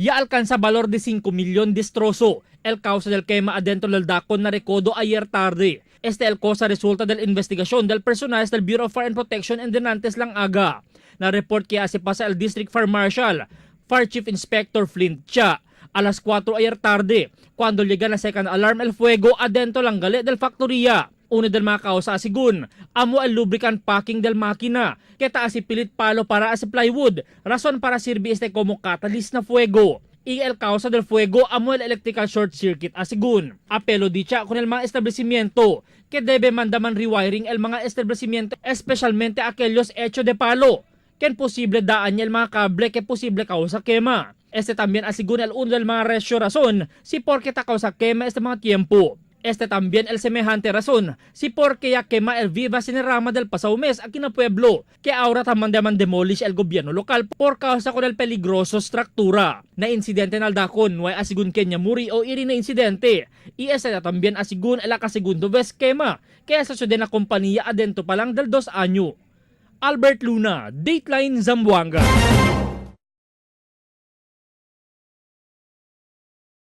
ya alcanza valor de 5 milyon destrozo. El causa del quema adentro del dacon na recodo ayer tarde. El cosa resulta del investigación del personal del Bureau of Fire and Protection en Denantes lang aga. Na-report kaya si pasa el District Fire Marshal, Fire Chief Inspector Flint Cha, alas 4 ayer tarde, cuando llega na second alarm el fuego adentro lang gali del faktorya. Uno del mga kausa asigun, amo el lubricant packing del makina, kita asipilit palo para asi plywood, rason para sirvi como catalyst na fuego. Y el causa del fuego amo el electrical short circuit asigun. Apelo dicha con el mga establecimiento que debe mandaman rewiring el mga establecimiento, especialmente aquellos hecho de palo, que posible daan niya el mga kable que posible causa quema. También asigun el uno del mga resyo razon si porque ta causa quema mga tiempo. También el semejante razón si porque ya quema el Viva Sinerama del pasado mes aquí na pueblo que ahora tamandaman demolish el gobierno lokal por causa con el peligroso struktura. Na insidente na dakon way asigun kenya muri o iri na insidente. Y también asigun el akasegundo vez quema kaya sa syudad na kompanya adento pa lang del 2 anyo. Albert Luna, Dateline Zamboanga.